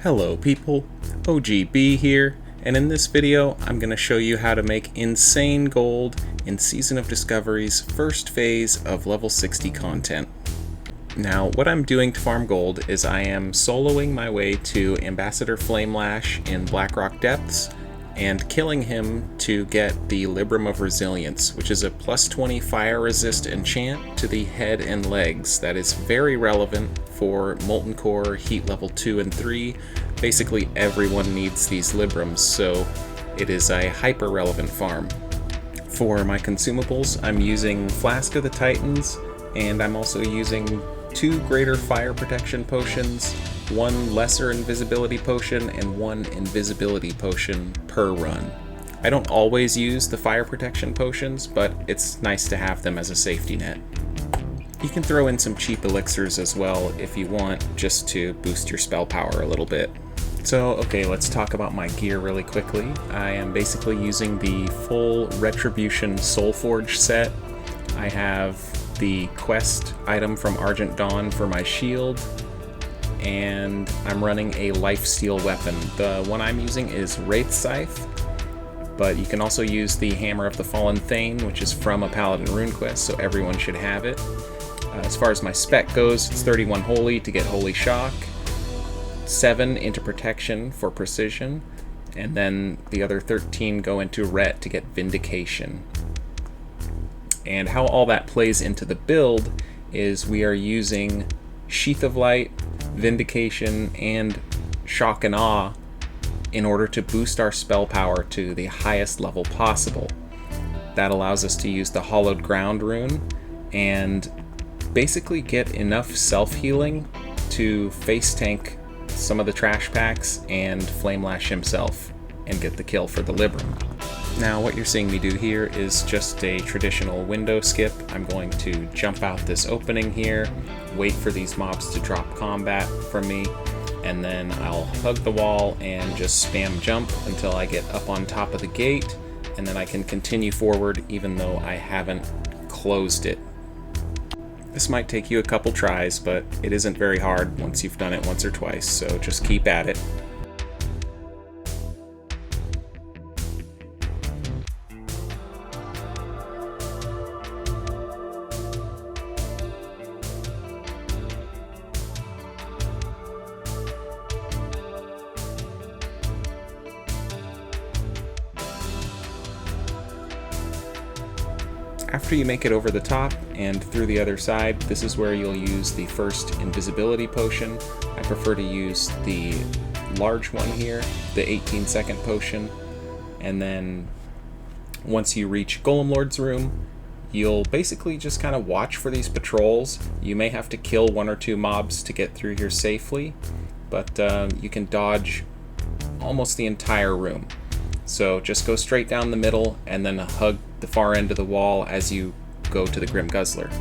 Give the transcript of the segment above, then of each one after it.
Hello people, OGB here, and in this video I'm going to show you how to make insane gold in Season of Discovery's first phase of level 60 content. Now what I'm doing to farm gold is I am soloing my way to Ambassador Flamelash in Blackrock Depths and killing him to get the LIBRAM of Resilience, which is a plus 20 fire resist enchant to the head and legs that is very relevant for Molten Core, Heat level 2 and 3. Basically everyone needs these LIBRAMs, so it is a hyper relevant farm. For my consumables, I'm using Flask of the Titans, and I'm also using 2 greater fire protection potions, 1 lesser invisibility potion, and 1 invisibility potion per run. I don't always use the fire protection potions, but it's nice to have them as a safety net. You can throw in some cheap elixirs as well if you want, just to boost your spell power a little bit. So, okay, let's talk about my gear really quickly. I am basically using the full Retribution Soulforge set. I have the quest item from Argent Dawn for my shield, and I'm running a lifesteal weapon. The one I'm using is Wraith Scythe, but you can also use the Hammer of the Fallen Thane, which is from a Paladin rune quest, so everyone should have it. As far as my spec goes, it's 31 Holy to get Holy Shock, 7 into Protection for Precision, and then the other 13 go into Ret to get Vindication. And how all that plays into the build is we are using Sheath of Light, Vindication, and Shock and Awe in order to boost our spell power to the highest level possible. That allows us to use the Hollowed Ground rune and basically get enough self-healing to face tank some of the trash packs and Flamelash himself and get the kill for the LIBRAM. Now what you're seeing me do here is just a traditional window skip. I'm going to jump out this opening here, wait for these mobs to drop combat from me, and then I'll hug the wall and just spam jump until I get up on top of the gate, and then I can continue forward even though I haven't closed it. This might take you a couple tries, but it isn't very hard once you've done it once or twice, so just keep at it. After you make it over the top and through the other side, this is where you'll use the first invisibility potion. I prefer to use the large one here, the 18-second potion, and then once you reach Golem Lord's room, you'll basically just kind of watch for these patrols. You may have to kill 1 or 2 mobs to get through here safely, but you can dodge almost the entire room. So just go straight down the middle and then hug the far end of the wall as you go to the Grim Guzzler.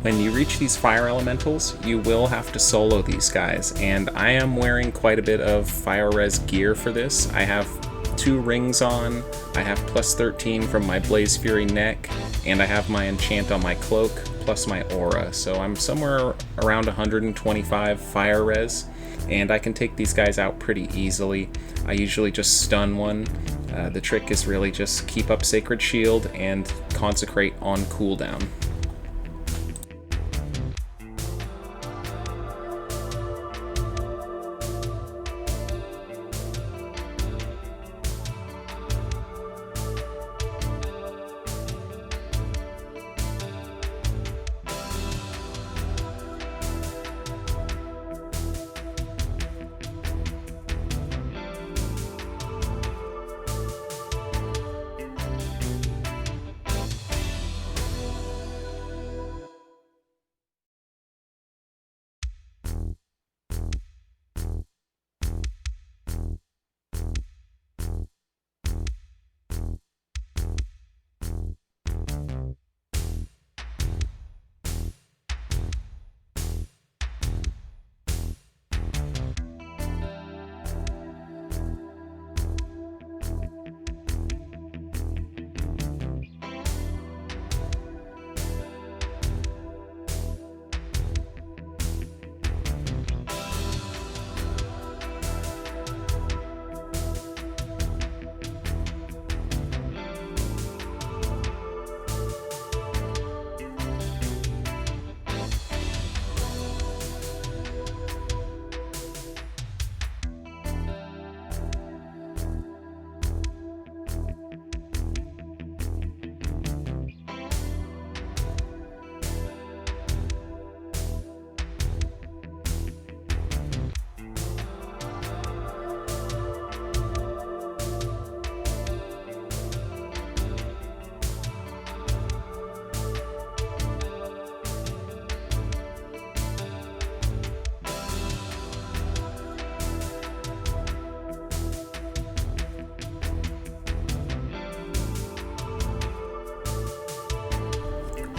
When you reach these fire elementals, you will have to solo these guys, and I am wearing quite a bit of fire res gear for this. I have 2 rings on, I have plus 13 from my Blaze Fury neck, and I have my enchant on my cloak, plus my aura, so I'm somewhere around 125 fire res, and I can take these guys out pretty easily. I usually just stun one. The trick is really just keep up Sacred Shield and consecrate on cooldown.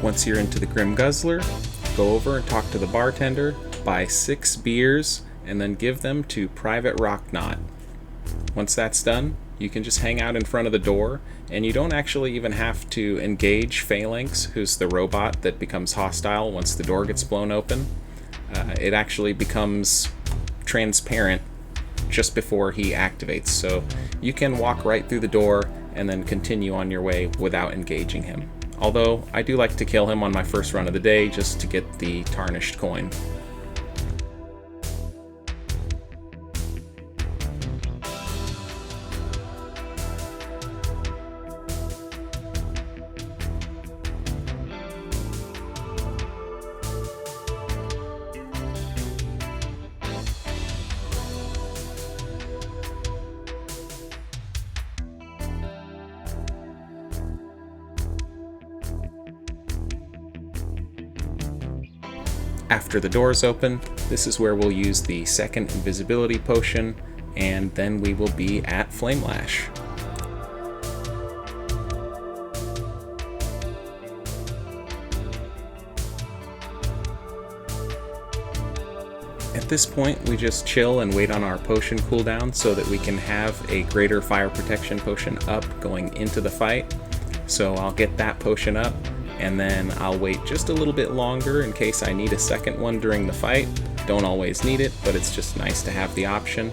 Once you're into the Grim Guzzler, go over and talk to the bartender, buy 6 beers, and then give them to Private Rocknot. Once that's done, you can just hang out in front of the door, and you don't actually even have to engage Phalanx, who's the robot that becomes hostile once the door gets blown open. It actually becomes transparent just before he activates, so you can walk right through the door and then continue on your way without engaging him. Although, I do like to kill him on my first run of the day just to get the tarnished coin. After the doors open, this is where we'll use the second invisibility potion, and then we will be at Flame Lash. At this point, we just chill and wait on our potion cooldown so that we can have a greater fire protection potion up going into the fight. So I'll get that potion up, and then I'll wait just a little bit longer in case I need a second one during the fight. Don't always need it, but it's just nice to have the option.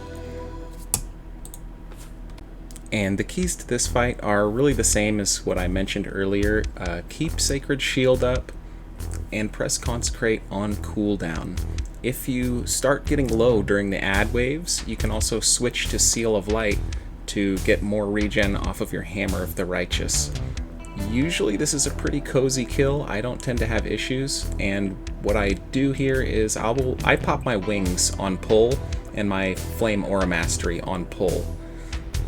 And the keys to this fight are really the same as what I mentioned earlier. Keep Sacred Shield up and press Consecrate on cooldown. If you start getting low during the ad waves, you can also switch to Seal of Light to get more regen off of your Hammer of the Righteous. Usually this is a pretty cozy kill. I don't tend to have issues, and what I do here is I pop my wings on pull and my Flame Aura Mastery on pull.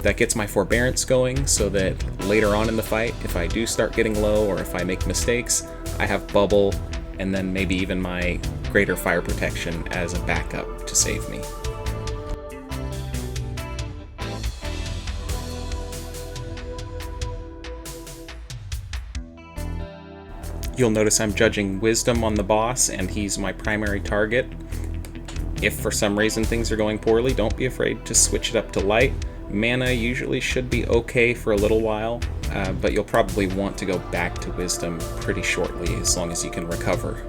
That gets my forbearance going so that later on in the fight, if I do start getting low or if I make mistakes, I have bubble and then maybe even my greater fire protection as a backup to save me. You'll notice I'm judging Wisdom on the boss, and he's my primary target. If for some reason things are going poorly, don't be afraid to switch it up to Light. Mana usually should be okay for a little while, but you'll probably want to go back to Wisdom pretty shortly, as long as you can recover.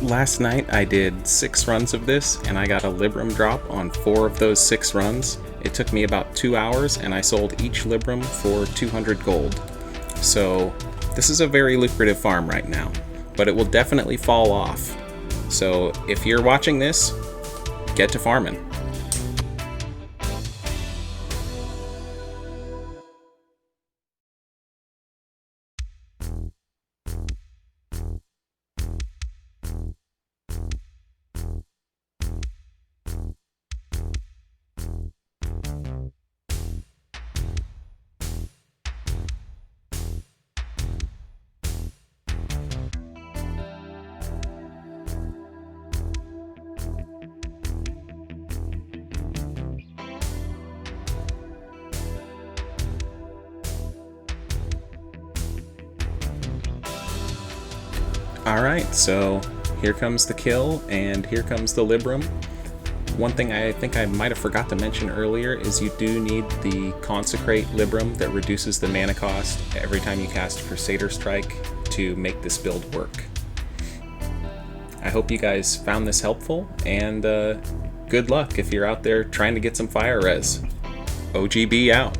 Last night I did 6 runs of this, and I got a LIBRAM drop on 4 of those 6 runs. It took me about 2 hours, and I sold each LIBRAM for 200 gold. So this is a very lucrative farm right now, but it will definitely fall off. So if you're watching this, get to farming. Alright, so here comes the kill, and here comes the LIBRAM. One thing I think I might have forgot to mention earlier is you do need the Consecrate LIBRAM that reduces the mana cost every time you cast Crusader Strike to make this build work. I hope you guys found this helpful, and good luck if you're out there trying to get some fire res. OGB out.